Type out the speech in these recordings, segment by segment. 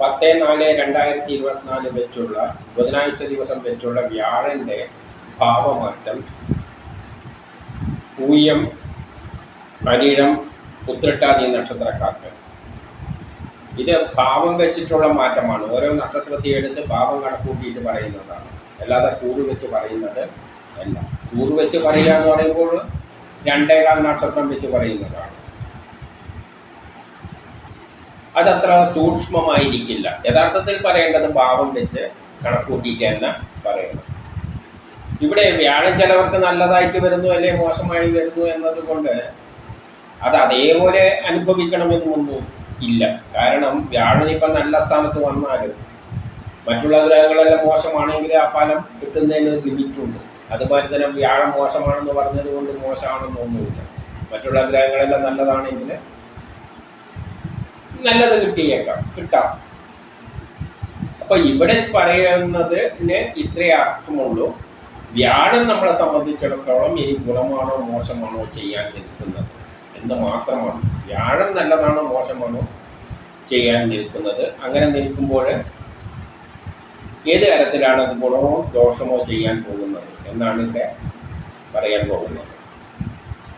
10-4-2024 വെച്ചുള്ള ബുധനാഴ്ച ദിവസം വെച്ചുള്ള വ്യാഴൻ്റെ ഭാവമാറ്റം പൂയം, അനിഴം, ഉത്രട്ടാതി നക്ഷത്രക്കാർക്ക്. ഇത് ഭാവം വെച്ചിട്ടുള്ള മാറ്റമാണ്. ഓരോ നക്ഷത്രത്തെ എടുത്ത് ഭാവം കണക്കൂട്ടിയിട്ട് പറയുന്നതാണ്, അല്ലാതെ കൂറ് വെച്ച് പറയുന്നത് അല്ല. കൂറ് വെച്ച് പറയുക എന്ന് പറയുമ്പോൾ 2.25 നക്ഷത്രം വെച്ച് പറയുന്നതാണ്. അതത്ര സൂക്ഷ്മമായിരിക്കില്ല. യഥാർത്ഥത്തിൽ പറയേണ്ടത് ഭാവം വെച്ച് കണക്കൂട്ടിയിട്ട് തന്നെ പറയണം. ഇവിടെ വ്യാഴം ചിലവർക്ക് നല്ലതായിട്ട് വരുന്നു അല്ലെങ്കിൽ മോശമായി വരുന്നു എന്നതുകൊണ്ട് അത് അതേപോലെ അനുഭവിക്കണമെന്നൊന്നും ഇല്ല. കാരണം വ്യാഴം ഇപ്പം നല്ല സ്ഥാനത്ത് വന്നാലും മറ്റുള്ള ഗ്രഹങ്ങളെല്ലാം മോശമാണെങ്കിൽ ആ ഫലം കിട്ടുന്നതിന് ലിമിറ്റുണ്ട്. അതുപോലെ തന്നെ വ്യാഴം മോശമാണെന്ന് പറഞ്ഞത് കൊണ്ട് മോശമാണെന്നൊന്നുമില്ല. മറ്റുള്ള ഗ്രഹങ്ങളെല്ലാം നല്ലതാണെങ്കിൽ നല്ലത് കിട്ടാം. അപ്പം ഇവിടെ പറയുന്നതിന് ഇത്രയേ അർത്ഥമുള്ളൂ. വ്യാഴം നമ്മളെ സംബന്ധിച്ചിടത്തോളം ഇനി ഗുണമാണോ മോശമാണോ ചെയ്യാൻ നിൽക്കുന്നത് എന്ന് മാത്രമാണ്. വ്യാഴം നല്ലതാണോ മോശമാണോ ചെയ്യാൻ നിൽക്കുന്നത്. അങ്ങനെ നിൽക്കുമ്പോൾ ഏത് തരത്തിലാണ് അത് ഗുണമോ ദോഷമോ ചെയ്യാൻ പോകുന്നത് എന്നാണ് ഇവിടെ പറയാൻ പോകുന്നത്.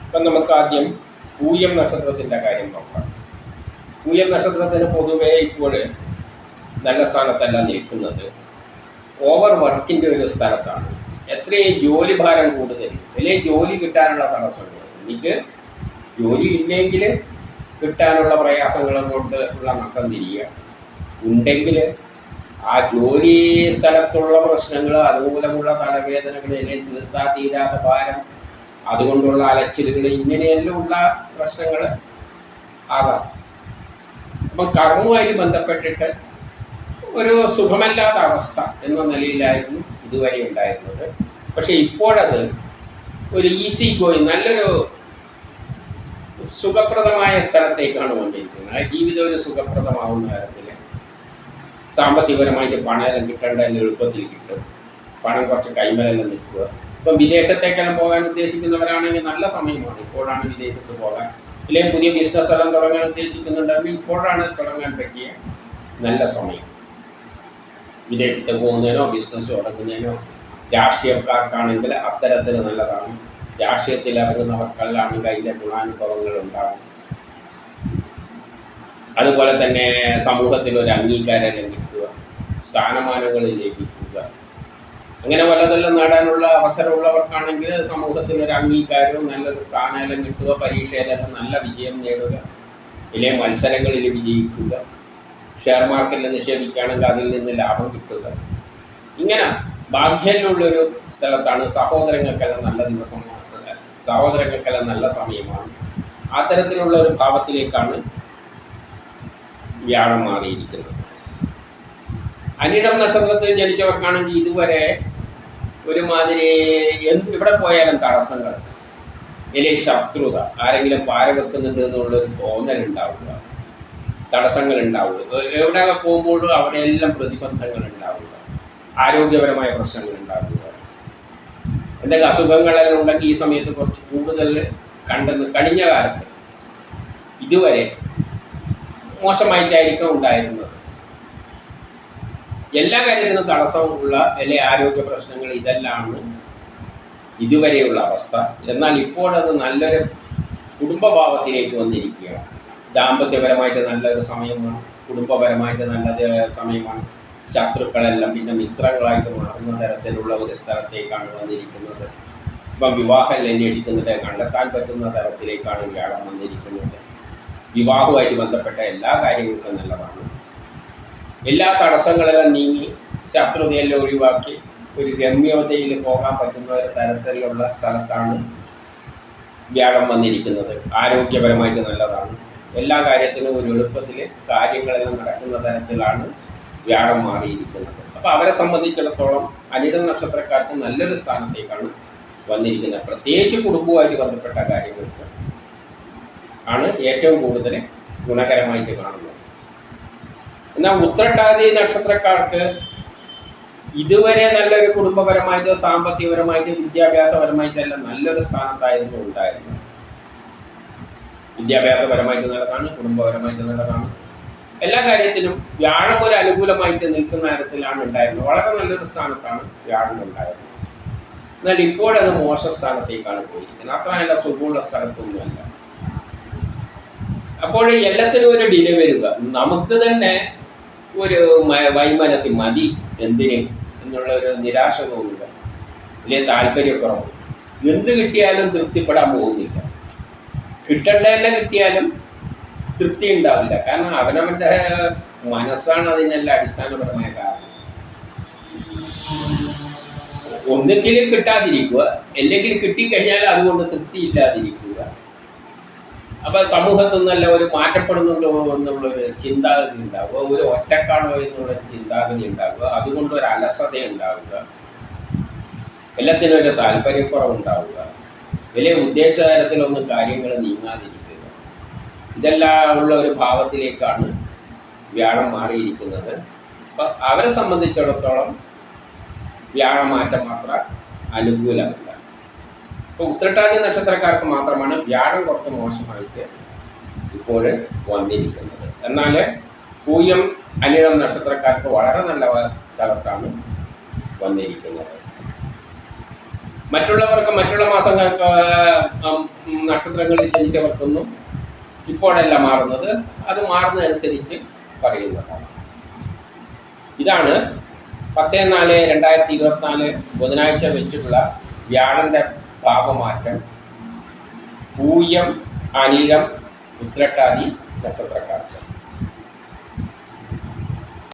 അപ്പം നമുക്ക് ആദ്യം പൂയം നക്ഷത്രത്തിൻ്റെ കാര്യം നോക്കാം. പൂയം നക്ഷത്രത്തിന് പൊതുവേ ഇപ്പോൾ നല്ല സ്ഥാനത്തല്ല നിൽക്കുന്നത്, ഓവർ വർക്കിൻ്റെ ഒരു സ്ഥലത്താണ്. എത്രയും ജോലി ഭാരം കൂടുതൽ, അല്ലെങ്കിൽ ജോലി കിട്ടാനുള്ള തടസ്സങ്ങൾ, എനിക്ക് ജോലി ഇല്ലെങ്കിൽ കിട്ടാനുള്ള പ്രയാസങ്ങൾ കൊണ്ട് ഉള്ള നട്ടം തിരിയുക, ഉണ്ടെങ്കിൽ ആ ജോലി സ്ഥലത്തുള്ള പ്രശ്നങ്ങൾ, അതുമൂലമുള്ള തലവേദനകൾ, അല്ലെങ്കിൽ തീർത്താ തീരാത്ത ഭാരം, അതുകൊണ്ടുള്ള അലച്ചിലുകൾ, ഇങ്ങനെയെല്ലാം ഉള്ള പ്രശ്നങ്ങൾ ആകാം. അപ്പം കർമ്മവുമായി ബന്ധപ്പെട്ടിട്ട് ഒരു സുഖമല്ലാത്ത അവസ്ഥ എന്ന നിലയിലായിരുന്നു ഇതുവരെ ഉണ്ടായിരുന്നത്. പക്ഷേ ഇപ്പോഴത് ഒരു ഈസി ഗോയിങ്, നല്ലൊരു സുഖപ്രദമായ സ്ഥലത്തേക്കാണ് വന്നിരിക്കുന്നത്. ആ ജീവിതം ഒരു സുഖപ്രദമാവുന്ന തരത്തിൽ സാമ്പത്തികപരമായിട്ട് പണമെല്ലാം കിട്ടേണ്ടതെല്ലാം എളുപ്പത്തിൽ കിട്ടും. പണം കുറച്ച് കൈമലെല്ലാം നിൽക്കുക. ഇപ്പം വിദേശത്തേക്കെല്ലാം പോകാൻ ഉദ്ദേശിക്കുന്നവരാണെങ്കിൽ നല്ല സമയമാണ്, ഇപ്പോഴാണ് വിദേശത്ത് പോകാൻ. അല്ലെങ്കിൽ പുതിയ ബിസിനസ് എല്ലാം തുടങ്ങാൻ ഉദ്ദേശിക്കുന്നുണ്ടെങ്കിൽ ഇപ്പോഴാണ് തുടങ്ങാൻ പറ്റിയ നല്ല സമയം. വിദേശത്ത് പോകുന്നതിനോ ബിസിനസ് തുടങ്ങുന്നതിനോ രാഷ്ട്രീയക്കാർക്കാണെങ്കിൽ അത്തരത്തിൽ നല്ലതാണ്. രാഷ്ട്രീയത്തിൽ ഇറങ്ങുന്നവർക്കെല്ലാം കയ്യിലെ ഗുണാനുഭവങ്ങൾ ഉണ്ടാകും. അതുപോലെ തന്നെ സമൂഹത്തിലൊരു അംഗീകാരം കിട്ടുക, സ്ഥാനമാനങ്ങൾ ലഭിക്കുക, അങ്ങനെ വല്ലതെല്ലാം നേടാനുള്ള അവസരമുള്ളവർക്കാണെങ്കിൽ സമൂഹത്തിലൊരു അംഗീകാരവും നല്ലൊരു സ്ഥാനമെല്ലാം കിട്ടുക, പരീക്ഷയിലെല്ലാം നല്ല വിജയം നേടുക, ഇല്ലേ മത്സരങ്ങളിൽ വിജയിക്കുക, ഷെയർ മാർക്കറ്റിൽ നിക്ഷേപിക്കുകയാണെങ്കിൽ അതിൽ നിന്ന് ലാഭം കിട്ടുക. ഇങ്ങനെ ഭാഗ്യമുള്ളൊരു സ്ഥലത്താണ്. സഹോദരങ്ങൾക്കെല്ലാം നല്ല ദിവസമാണ്, സഹോദരങ്ങൾക്കെല്ലാം നല്ല സമയമാണ്. അത്തരത്തിലുള്ള ഒരു ഭാവത്തിലേക്കാണ് വ്യാഴം മാറിയിരിക്കുന്നത്. അനിഴം നക്ഷത്രത്തിൽ ജനിച്ചവർക്കാണെങ്കിൽ ഇതുവരെ ഒരുമാതിരി ഇവിടെ പോയാലും തടസ്സങ്ങൾ, അല്ലെങ്കിൽ ശത്രുത, ആരെങ്കിലും പാര വെക്കുന്നുണ്ട് എന്നുള്ളൊരു തോന്നലുണ്ടാവുക, തടസ്സങ്ങൾ ഉണ്ടാവുക, എവിടെ പോകുമ്പോഴും അവിടെയെല്ലാം പ്രതിബന്ധങ്ങൾ ഉണ്ടാവുക, ആരോഗ്യപരമായ പ്രശ്നങ്ങൾ ഉണ്ടാവുക, എന്തെങ്കിലും അസുഖങ്ങളെല്ലാം ഉണ്ടെങ്കിൽ ഈ സമയത്ത് കുറച്ച് കൂടുതൽ കണ്ടെന്ന് കഴിഞ്ഞ കാലത്ത് ഇതുവരെ മോശമായിട്ടായിരിക്കും ഉണ്ടായിരുന്നത്. എല്ലാ കാര്യത്തിനും തടസ്സമുള്ള അല്ലെങ്കിൽ ആരോഗ്യ പ്രശ്നങ്ങൾ, ഇതെല്ലാമാണ് ഇതുവരെയുള്ള അവസ്ഥ. എന്നാൽ ഇപ്പോഴത് നല്ലൊരു കുടുംബഭാവത്തിലേക്ക് വന്നിരിക്കുകയാണ്. ദാമ്പത്യപരമായിട്ട് നല്ലൊരു സമയമാണ്, കുടുംബപരമായിട്ട് നല്ല സമയമാണ്. ശത്രുക്കളെല്ലാം പിന്നെ മിത്രങ്ങളായിട്ട് മാറുന്ന തരത്തിലുള്ള ഒരു സ്ഥലത്തേക്കാണ് വന്നിരിക്കുന്നത്. ഇപ്പം വിവാഹം അന്വേഷിക്കുന്നത് കണ്ടെത്താൻ പറ്റുന്ന തരത്തിലേക്കാണ് വ്യാഴം വന്നിരിക്കുന്നത്. വിവാഹവുമായിട്ട് ബന്ധപ്പെട്ട എല്ലാ കാര്യങ്ങൾക്കും നല്ലതാണ്. എല്ലാ തടസ്സങ്ങളെല്ലാം നീങ്ങി ശത്രുതയെല്ലാം ഒഴിവാക്കി ഒരു രമ്യതയിൽ പോകാൻ പറ്റുന്ന ഒരു തരത്തിലുള്ള സ്ഥലത്താണ് വ്യാഴം വന്നിരിക്കുന്നത്. ആരോഗ്യപരമായിട്ട് നല്ലതാണ്. എല്ലാ കാര്യത്തിനും ഒരു എളുപ്പത്തിൽ കാര്യങ്ങളെല്ലാം നടക്കുന്ന തരത്തിലാണ് വ്യാഴം മാറിയിരിക്കുന്നത്. അപ്പോൾ അവരെ സംബന്ധിച്ചിടത്തോളം അനിഴം നക്ഷത്രക്കാർക്ക് നല്ലൊരു സ്ഥാനത്തേക്കാണ് വന്നിരിക്കുന്നത്. പ്രത്യേകിച്ച് കുടുംബവുമായിട്ട് ബന്ധപ്പെട്ട കാര്യങ്ങൾക്ക് ആണ് ഏറ്റവും കൂടുതൽ ഗുണകരമായിട്ട് കാണുന്നത്. എന്നാൽ ഉത്രട്ടാതി നക്ഷത്രക്കാർക്ക് ഇതുവരെ നല്ലൊരു കുടുംബപരമായിട്ടോ സാമ്പത്തികപരമായിട്ടോ വിദ്യാഭ്യാസപരമായിട്ടെല്ലാം നല്ലൊരു സ്ഥാനത്തായിരുന്നു ഉണ്ടായിരുന്നത്. വിദ്യാഭ്യാസപരമായിട്ട് നല്ലതാണ്, കുടുംബപരമായിട്ട് നല്ലതാണ്. എല്ലാ കാര്യത്തിലും വ്യാഴം ഒരു അനുകൂലമായിട്ട് നിൽക്കുന്ന തരത്തിലാണ് ഉണ്ടായിരുന്നത്. വളരെ നല്ലൊരു സ്ഥാനത്താണ് വ്യാഴം ഉണ്ടായിരുന്നത്. എന്നാൽ ഇപ്പോഴത് മോശ സ്ഥാനത്തേക്കാണ് പോയിരിക്കുന്നത്. അത്ര നല്ല സുഖമുള്ള സ്ഥലത്തൊന്നുമല്ല. അപ്പോൾ എല്ലാത്തിനും ഒരു ഡിലേ വരിക, നമുക്ക് തന്നെ ഒരു വൈമനസ്യം മതി എന്തിന് എന്നുള്ള ഒരു നിരാശ തോന്നുക, അല്ലെങ്കിൽ താല്പര്യക്കുറവ്. എന്ത് കിട്ടിയാലും തൃപ്തിപ്പെടാൻ പോകുന്നില്ല. കിട്ടേണ്ടതെല്ലാം കിട്ടിയാലും തൃപ്തി ഉണ്ടാവില്ല. കാരണം അവനവൻ്റെ മനസ്സാണ് അതിനെല്ലാം അടിസ്ഥാനപരമായ കാരണം. ഒന്നുകിൽ കിട്ടാതിരിക്കുക, അല്ലെങ്കിൽ കിട്ടിക്കഴിഞ്ഞാൽ അതുകൊണ്ട് തൃപ്തി ഇല്ലാതിരിക്കുക. അപ്പം സമൂഹത്തിൽ നിന്നല്ല ഒരു മാറ്റപ്പെടുന്നുണ്ടോ എന്നുള്ളൊരു ചിന്താഗതി ഉണ്ടാവുക, ഒരു ഒറ്റക്കാണോ എന്നുള്ളൊരു ചിന്താഗതി ഉണ്ടാവുക, അതുകൊണ്ട് ഒരു അലസത ഉണ്ടാവുക, എല്ലാത്തിനും ഒരു താല്പര്യക്കുറവുണ്ടാവുക, വലിയ ഉദ്ദേശതരത്തിലൊന്നും കാര്യങ്ങൾ നീങ്ങാതിരിക്കുക. ഇതെല്ലാം ഉള്ള ഒരു ഭാവത്തിലേക്കാണ് വ്യാഴം മാറിയിരിക്കുന്നത്. അപ്പം അവരെ സംബന്ധിച്ചിടത്തോളം വ്യാഴമാറ്റം മാത്ര അനുകൂലമല്ല. ഇപ്പോൾ ഉത്രട്ടാതി നക്ഷത്രക്കാർക്ക് മാത്രമാണ് വ്യാഴം കുറച്ച് മോശമായിട്ട് ഇപ്പോൾ വന്നിരിക്കുന്നത്. എന്നാൽ പൂയം അനിഴം നക്ഷത്രക്കാർക്ക് വളരെ നല്ല സ്ഥലത്താണ് വന്നിരിക്കുന്നത്. മറ്റുള്ളവർക്ക് മറ്റുള്ള മാസങ്ങൾക്ക് നക്ഷത്രങ്ങളിൽ ജനിച്ചവർക്കൊന്നും ഇപ്പോഴല്ല മാറുന്നത്, അത് മാറുന്നതനുസരിച്ച് പറയുന്നതാണ്. ഇതാണ് 10/4/2024 ബുധനാഴ്ച വെച്ചിട്ടുള്ള വ്യാഴൻ്റെ ഭാവമാറ്റം പൂയം അനിഴം ഉത്രട്ടാതി നക്ഷത്രക്കാർക്ക്.